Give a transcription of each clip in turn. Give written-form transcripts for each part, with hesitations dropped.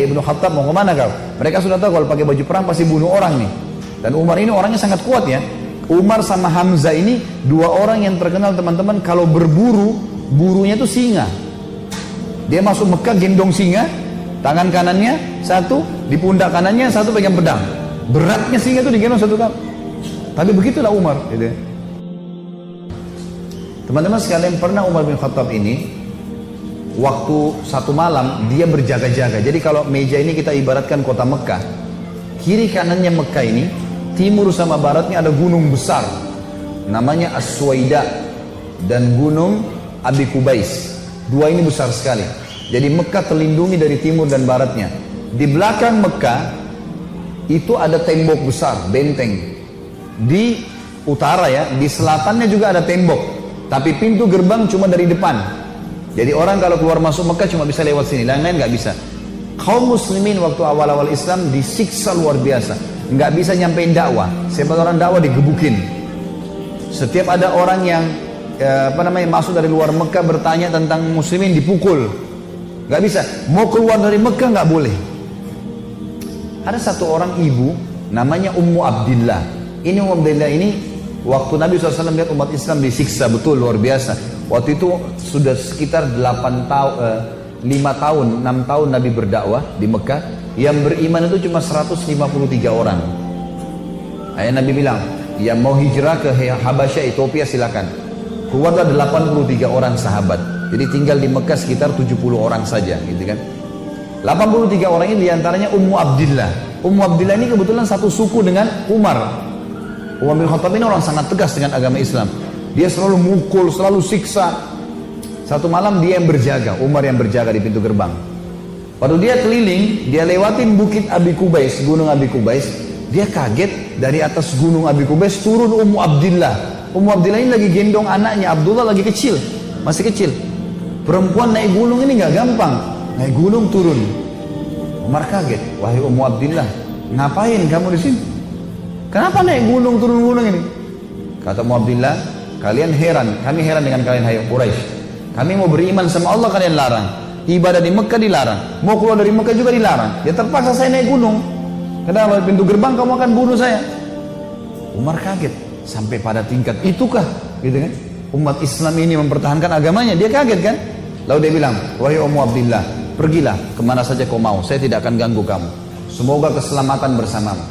Ibnu Khattab mau kemana kau? Mereka sudah tahu kalau pakai baju perang pasti bunuh orang nih. Dan Umar ini orangnya sangat kuat ya. Umar sama Hamzah ini dua orang yang terkenal teman-teman kalau berburu, burunya itu singa. Dia masuk Mekah gendong singa, tangan kanannya satu, di pundak kanannya satu pegang pedang. Beratnya singa itu digendong satu kali. Tapi begitulah Umar. Gitu. Teman-teman sekalian, pernah Umar bin Khattab ini waktu satu malam dia berjaga-jaga. Jadi kalau meja ini kita ibaratkan kota Mekah, kiri kanannya Mekah ini, timur sama baratnya ada gunung besar namanya As-Suwaida dan gunung Abi Kubais. Dua ini besar sekali. Jadi Mekah terlindungi dari timur dan baratnya. Di belakang Mekah itu ada tembok besar, benteng. Di utara ya, di selatannya juga ada tembok. Tapi pintu gerbang cuma dari depan. Jadi orang kalau keluar masuk Mekah cuma bisa lewat sini, lain-lain nggak bisa. Kaum muslimin waktu awal-awal Islam disiksa luar biasa, nggak bisa nyampein dakwah. Siapa orang dakwah digebukin. Setiap ada orang yang masuk dari luar Mekah bertanya tentang muslimin dipukul, nggak bisa. Mau keluar dari Mekah nggak boleh. Ada satu orang ibu namanya Ummu Abdillah. Ini Ummu Abdillah ini waktu Nabi SAW lihat umat Islam disiksa betul luar biasa. Waktu itu sudah sekitar 5 tahun, 6 tahun Nabi berdakwah di Mekah. Yang beriman itu cuma 153 orang. Ayah Nabi bilang, yang mau hijrah ke Habasyah, Ethiopia silakan. Keluarlah 83 orang sahabat. Jadi tinggal di Mekah sekitar 70 orang saja, gitu kan. 83 orang ini diantaranya Ummu Abdillah. Ummu Abdillah ini kebetulan satu suku dengan Umar. Umar bin Khattab ini orang sangat tegas dengan agama Islam. Dia selalu mukul, selalu siksa. Satu malam dia yang berjaga, Umar yang berjaga di pintu gerbang. Waktu dia keliling, dia lewatin bukit Abi Kubais, gunung Abi Kubais. Dia kaget, dari atas gunung Abi Kubais turun Ummu Abdillah. Ummu Abdillah ini lagi gendong anaknya, Abdullah lagi kecil, masih kecil. Perempuan naik gunung ini gak gampang, naik gunung turun. Umar kaget, wahai Ummu Abdillah, ngapain kamu di sini? Kenapa naik gunung turun gunung ini? Kata Ummu Abdillah, kalian heran, kami heran dengan kalian hai Quraisy. Kami mau beriman sama Allah, kalian larang. Ibadah di Mekah dilarang. Mau keluar dari Mekah juga dilarang. Ya terpaksa saya naik gunung. Kenapa? Pintu gerbang kamu akan bunuh saya. Umar kaget. Sampai pada tingkat itukah? Gitu kan? Umat Islam ini mempertahankan agamanya. Dia kaget kan? Lalu dia bilang, wahai Ummu Abdillah, pergilah kemana saja kau mau. Saya tidak akan ganggu kamu. Semoga keselamatan bersamamu.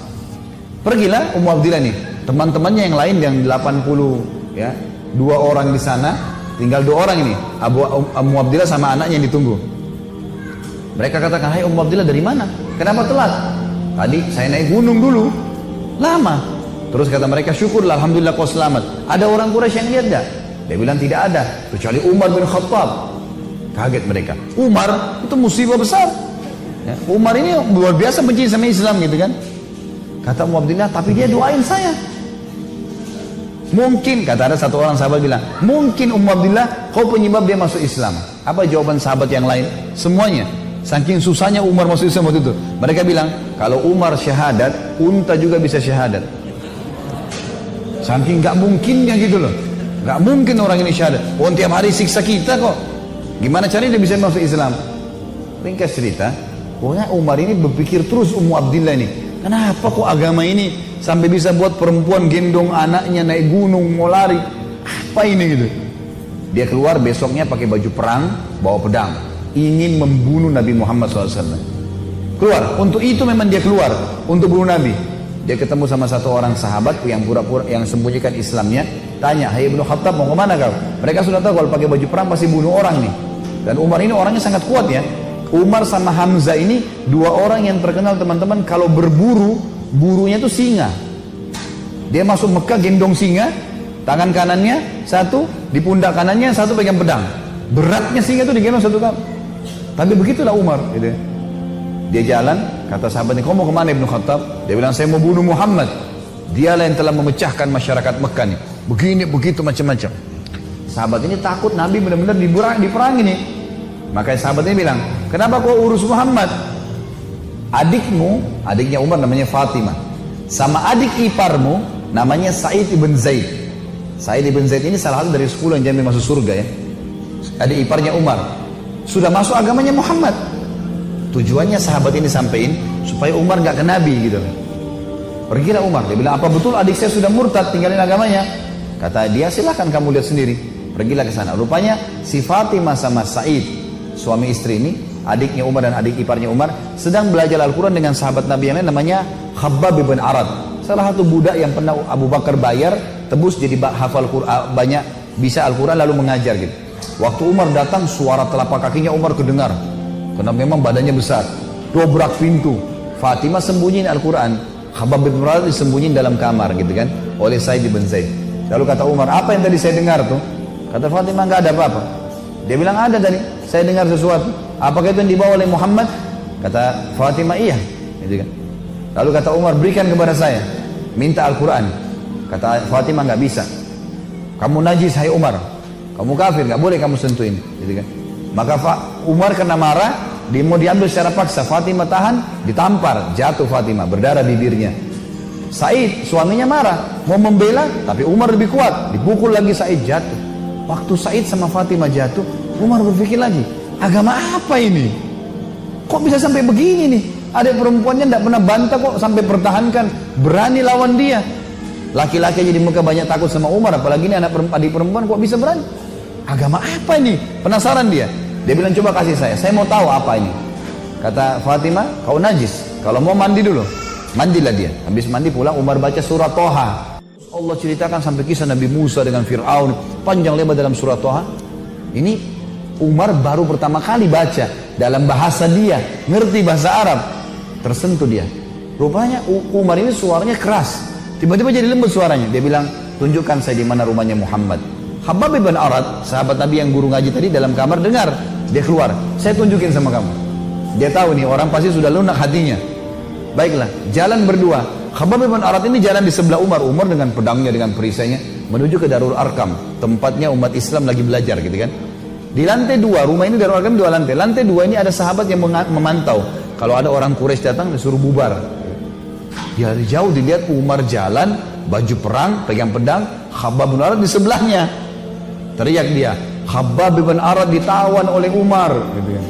Pergilah Ummu Abdillah nih. Teman-temannya yang lain yang 80 ya, 2 orang di sana. Tinggal 2 orang ini, Ummu Abdillah sama anaknya yang ditunggu. Mereka katakan, hai Ummu Abdillah dari mana? Kenapa telat? Tadi saya naik gunung dulu, lama. Terus kata mereka, syukurlah, alhamdulillah kau selamat. Ada orang Quraisy yang lihat gak? Dia bilang tidak ada, kecuali Umar bin Khattab. Kaget mereka. Umar itu musibah besar. Ya, Umar ini luar biasa benci sama Islam gitu kan. Kata Ummu Abdillah, tapi dia doain saya. Mungkin, kata ada satu orang sahabat bilang, mungkin Ummu Abdillah kau penyebab dia masuk Islam. Apa jawaban sahabat yang lain? Semuanya. Saking susahnya Umar masuk Islam waktu itu. Mereka bilang, kalau Umar syahadat, unta juga bisa syahadat. Saking gak mungkinnya gitu loh. Gak mungkin orang ini syahadat. Oh, tiap hari siksa kita kok. Gimana caranya dia bisa masuk Islam? Ringkas cerita, pokoknya Umar ini berpikir terus Ummu Abdillah ini. Kenapa kok agama ini sampai bisa buat perempuan gendong anaknya naik gunung mau lari? Apa ini gitu? Dia keluar besoknya pakai baju perang, bawa pedang, ingin membunuh Nabi Muhammad SAW. Keluar, untuk itu memang dia keluar, untuk bunuh Nabi. Dia ketemu sama satu orang sahabat yang pura-pura yang sembunyikan Islamnya. Tanya, hai Ibnu Khattab mau kemana kau? Mereka sudah tahu kalau pakai baju perang pasti bunuh orang nih. Dan Umar ini orangnya sangat kuat ya. Umar sama Hamzah ini 2 orang yang terkenal teman-teman kalau berburu, burunya itu singa. Dia masuk Mekah gendong singa, tangan kanannya satu, di pundak kanannya satu pegang pedang. Beratnya singa itu digendong satu kali. Tapi begitulah Umar gitu. Dia jalan, kata sahabatnya, kau mau kemana Ibnu Khattab? Dia bilang, saya mau bunuh Muhammad. Dialah yang telah memecahkan masyarakat Mekah nih. Begini, begitu, macam-macam. Sahabat ini takut Nabi benar-benar diperangi nih. Makanya sahabatnya bilang, kenapa kau urus Muhammad? Adikmu, adiknya Umar namanya Fatimah, sama adik iparmu namanya Sa'id ibn Zaid. Sa'id ibn Zaid ini salah satu dari 10 yang jamin masuk surga ya. Adik iparnya Umar. Sudah masuk agamanya Muhammad. Tujuannya sahabat ini sampein supaya Umar nggak ke Nabi gitu. Pergilah Umar, dia bilang, apa betul adik saya sudah murtad, tinggalin agamanya? Kata dia, silahkan kamu lihat sendiri. Pergilah ke sana. Rupanya si Fatimah sama Sa'id, suami istri ini, adiknya Umar dan adik iparnya Umar, sedang belajar Al-Quran dengan sahabat Nabi yang lain namanya Khabbab bin Arad. Salah satu budak yang pernah Abu Bakar bayar, tebus jadi hafal Quran, banyak bisa Al-Quran lalu mengajar gitu. Waktu Umar datang, suara telapak kakinya Umar kedengar. Karena memang badannya besar. Dobrak pintu. Fatimah sembunyiin Al-Quran. Khabbab bin Arad disembunyiin dalam kamar gitu kan, oleh Sa'id bin Zaid. Lalu kata Umar, apa yang tadi saya dengar tuh? Kata Fatimah, nggak ada apa-apa. Dia bilang, ada tadi, saya dengar sesuatu. Apakah itu yang dibawa oleh Muhammad? Kata Fatimah, iya. Gitu kan. Lalu kata Umar, berikan kepada saya. Minta Al-Quran. Kata Fatimah, nggak bisa. Kamu najis, hai Umar. Kamu kafir, nggak boleh kamu sentuh ini. Gitu kan. Maka Umar kena marah, dia mau diambil secara paksa. Fatimah tahan, ditampar, jatuh Fatimah, berdarah bibirnya. Said, suaminya marah, mau membela, tapi Umar lebih kuat, dipukul lagi Said, jatuh. Waktu Said sama Fatimah jatuh, Umar berpikir lagi, agama apa ini? Kok bisa sampai begini nih? Ada perempuannya tidak pernah bantah kok, sampai pertahankan, berani lawan dia. Laki-laki jadi muka banyak takut sama Umar, apalagi ini adik perempuan kok bisa berani? Agama apa ini? Penasaran dia. Dia bilang, coba kasih saya mau tahu apa ini. Kata Fatimah, kau najis, kalau mau mandi dulu. Mandilah dia. Habis mandi pulang, Umar baca surat Toha. Allah ceritakan sampai kisah Nabi Musa dengan Fir'aun, panjang lebar dalam surat Toha. Ini Umar baru pertama kali baca dalam bahasa dia, ngerti bahasa Arab, tersentuh dia. Rupanya Umar ini suaranya keras, tiba-tiba jadi lembut suaranya. Dia bilang, tunjukkan saya di mana rumahnya Muhammad. Khabbab bin Arad, sahabat Nabi yang guru ngaji tadi, dalam kamar dengar, dia keluar, saya tunjukin sama kamu. Dia tahu nih orang pasti sudah lunak hatinya. Baiklah, jalan berdua. Khabbab bin Arad ini jalan di sebelah Umar. Umar dengan pedangnya, dengan perisainya menuju ke Darul Arkam, tempatnya umat Islam lagi belajar gitu kan. Di lantai 2, rumah ini Darul Arkam 2 lantai. Lantai 2 ini ada sahabat yang memantau. Kalau ada orang Quraisy datang, disuruh bubar. Dari jauh dilihat Umar jalan, baju perang, pegang pedang, Khabbab bin Arad di sebelahnya. Teriak dia, Khabbab bin Arad ditawan oleh Umar gitu kan.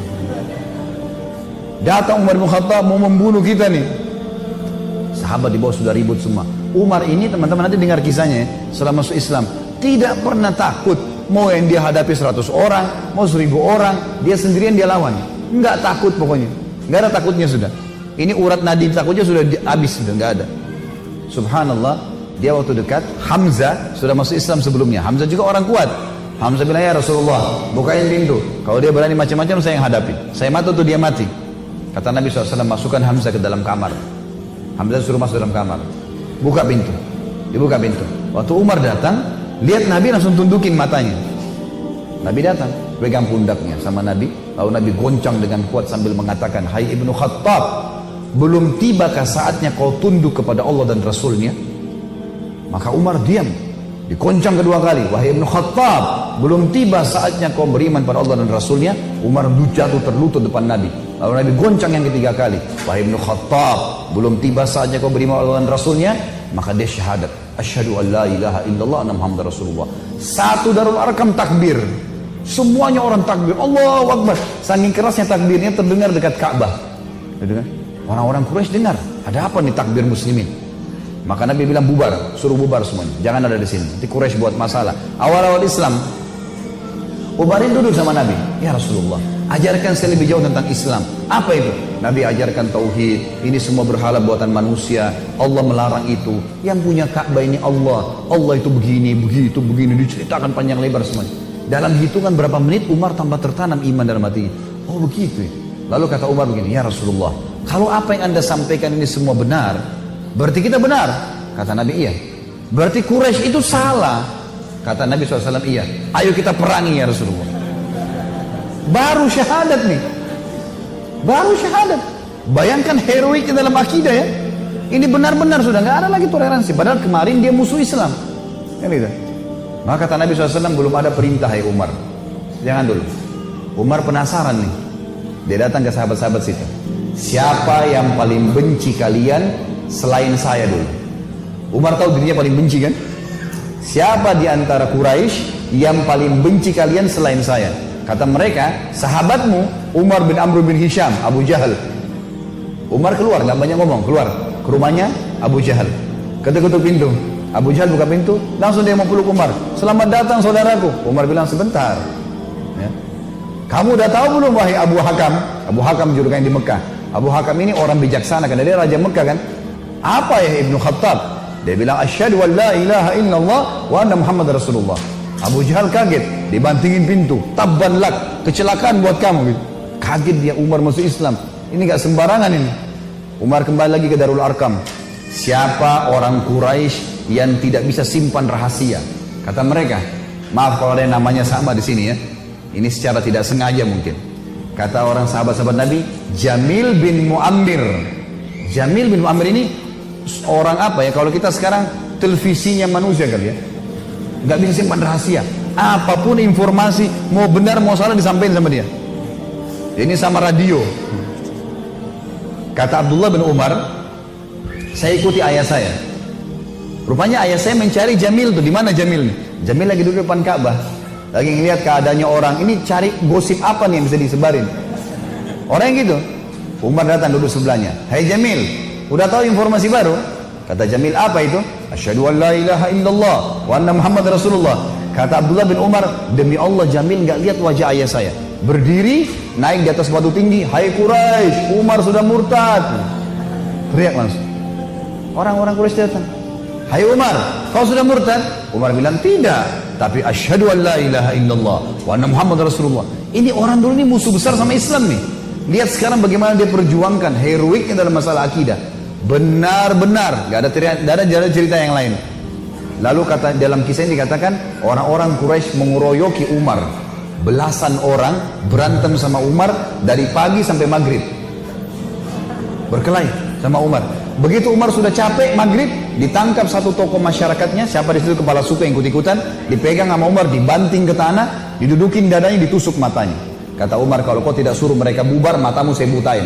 Datang Umar bin Khattab mau membunuh kita nih. Sahabat di bawah sudah ribut semua. Umar ini teman-teman nanti dengar kisahnya ya, setelah masuk Islam tidak pernah takut. Mau yang dia hadapi 100 orang, mau 1000 orang, dia sendirian dia lawan. Enggak takut pokoknya. Enggak ada takutnya sudah. Ini urat nadi takutnya sudah habis sudah enggak ada. Subhanallah, dia waktu dekat Hamzah sudah masuk Islam sebelumnya. Hamzah juga orang kuat. Hamzah bilang, ya Rasulullah, bukain pintu. Kalau dia berani macam-macam saya yang hadapi. Saya mati atau dia mati. Kata Nabi SAW, masukkan Hamzah ke dalam kamar. Hamzah suruh masuk dalam kamar. Buka pintu. Dibuka pintu. Waktu Umar datang, lihat Nabi langsung tundukin matanya. Nabi datang, pegang pundaknya sama Nabi. Lalu Nabi goncang dengan kuat sambil mengatakan, hai Ibnu Khattab, belum tibakah saatnya kau tunduk kepada Allah dan Rasulnya? Maka Umar diam. Dikoncang kedua kali, wahai Ibnu Khattab, belum tiba saatnya kau beriman pada Allah dan Rasulnya? Umar jatuh terlutut depan Nabi. Lalu Nabi goncang yang ketiga kali, wahai Ibnu Khattab, belum tiba saatnya kau beriman pada Allah dan Rasulnya? Maka dia syahadat, asyhadu an la ilaha illallah anna Muhammadar Rasulullah. Satu Darul Arkam takbir, semuanya orang takbir, Allahu Akbar. Saking kerasnya takbirnya terdengar dekat Ka'bah. Orang-orang Quraisy dengar, ada apa nih takbir muslimin? Maka Nabi bilang bubar, suruh bubar semuanya, jangan ada di sini. Nanti Quraisy buat masalah. Awal-awal Islam, Umar duduk sama Nabi, ya Rasulullah, ajarkan saya lebih jauh tentang Islam. Apa itu? Nabi ajarkan tauhid. Ini semua berhala buatan manusia. Allah melarang itu. Yang punya Ka'bah ini Allah. Allah itu begini, begitu, begini. Diceritakan panjang lebar semuanya. Dalam hitungan berapa menit Umar tambah tertanam iman dalam hatinya. Oh begitu ya. Lalu kata Umar begini, ya Rasulullah, kalau apa yang anda sampaikan ini semua benar, berarti kita benar. Kata Nabi, iya. Berarti Quraisy itu salah. Kata Nabi SAW, iya. Ayo kita perangi ya Rasulullah. Baru syahadat nih. Baru syahadat. Bayangkan heroiknya dalam akidah ya. Ini benar-benar sudah nggak ada lagi toleransi. Padahal kemarin dia musuh Islam. Kan gitu. Maka kata Nabi SAW, belum ada perintah ya Umar. Jangan dulu. Umar penasaran nih. Dia datang ke sahabat-sahabat situ. Siapa yang paling benci kalian selain saya dulu? Umar tahu dirinya paling benci kan? Siapa di antara Quraisy yang paling benci kalian selain saya? Kata mereka, sahabatmu. Umar bin Amr bin Hisham, Abu Jahal. Umar keluar, nggak banyak ngomong, keluar ke rumahnya Abu Jahal. Ketuk-ketuk pintu. Abu Jahal buka pintu, langsung dia mau peluk Umar. Selamat datang saudaraku. Umar bilang sebentar. Ya. Kamu udah tahu belum wahai Abu Hakam? Abu Hakam julukannya di Mekah. Abu Hakam ini orang bijaksana karena dia raja Mekah kan. Apa ya Ibnu Khattab? Dia bilang asyhadu an la ilaha illallah wa anna Muhammad Rasulullah. Abu Jahal kaget, dibantingin pintu. Tabban lak, kecelakaan buat kamu gitu. Kaget dia, Umar masuk Islam. Ini gak sembarangan ini. Umar kembali lagi ke Darul Arkam. Siapa orang Quraisy yang tidak bisa simpan rahasia? Kata mereka, maaf kalau ada yang namanya sama di sini ya. Ini secara tidak sengaja mungkin. Kata orang sahabat-sahabat Nabi, Jamil bin Muammir. Jamil bin Muammir ini orang apa ya? Kalau kita sekarang televisinya manusia kali ya. Gak bisa simpan rahasia. Apapun informasi, mau benar mau salah disampaikan sama dia. Ini sama radio. Kata Abdullah bin Umar, saya ikuti ayah saya. Rupanya ayah saya mencari Jamil tuh. Di mana Jamil nih? Jamil lagi duduk depan Ka'bah. Lagi ngeliat keadaannya orang. Ini cari gosip apa nih yang bisa disebarin. Orang yang gitu. Umar datang duduk sebelahnya. Hai Jamil, udah tahu informasi baru? Kata Jamil, apa itu? Asyhadu an la ilaha illallah wa anna Muhammad Rasulullah. Kata Abdullah bin Umar, demi Allah Jamil nggak lihat wajah ayah saya. Berdiri, naik di atas batu tinggi. Hai Quraisy, Umar sudah murtad. Teriak langsung. Orang-orang Quraisy datang. Hai Umar, kau sudah murtad? Umar bilang tidak, tapi asyhadu an la ilaha illallah wa anna Muhammad Rasulullah. Ini orang dulu ini musuh besar sama Islam nih. Lihat sekarang bagaimana dia perjuangkan heroiknya dalam masalah akidah. Benar-benar, gak ada cerita yang lain. Lalu kata dalam kisah ini dikatakan orang-orang Quraisy mengeroyoki Umar. Belasan orang berantem sama Umar dari pagi sampai maghrib. Berkelahi sama Umar. Begitu Umar sudah capek maghrib, ditangkap satu tokoh masyarakatnya, siapa di situ kepala suku yang ikut-ikutan, dipegang sama Umar, dibanting ke tanah, didudukin dadanya, ditusuk matanya. Kata Umar, kalau kau tidak suruh mereka bubar, matamu saya butain.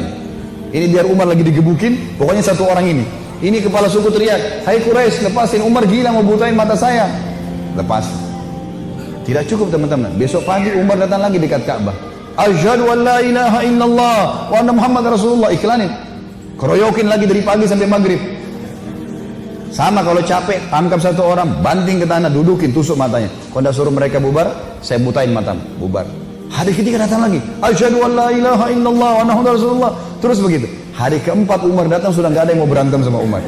Ini biar Umar lagi digebukin, pokoknya satu orang ini. Ini kepala suku teriak, hai Quraisy, lepasin, Umar gila mau butain mata saya. Lepas. Tidak cukup teman-teman. Besok pagi Umar datang lagi dekat Ka'bah. Asyhadu an la ilaha illallah wa anna Muhammad Rasulullah. Iklanin. Keroyokin lagi dari pagi sampai maghrib. Sama kalau capek, tangkap satu orang, banting ke tanah, dudukin, tusuk matanya. Kalau tidak suruh mereka bubar, saya butain matamu. Bubar. Hari ketiga datang lagi. Asyhadu an la ilaha illallah wa anna Muhammad Rasulullah. Terus begitu. Hari keempat Umar datang sudah nggak ada yang mau berantem sama Umar.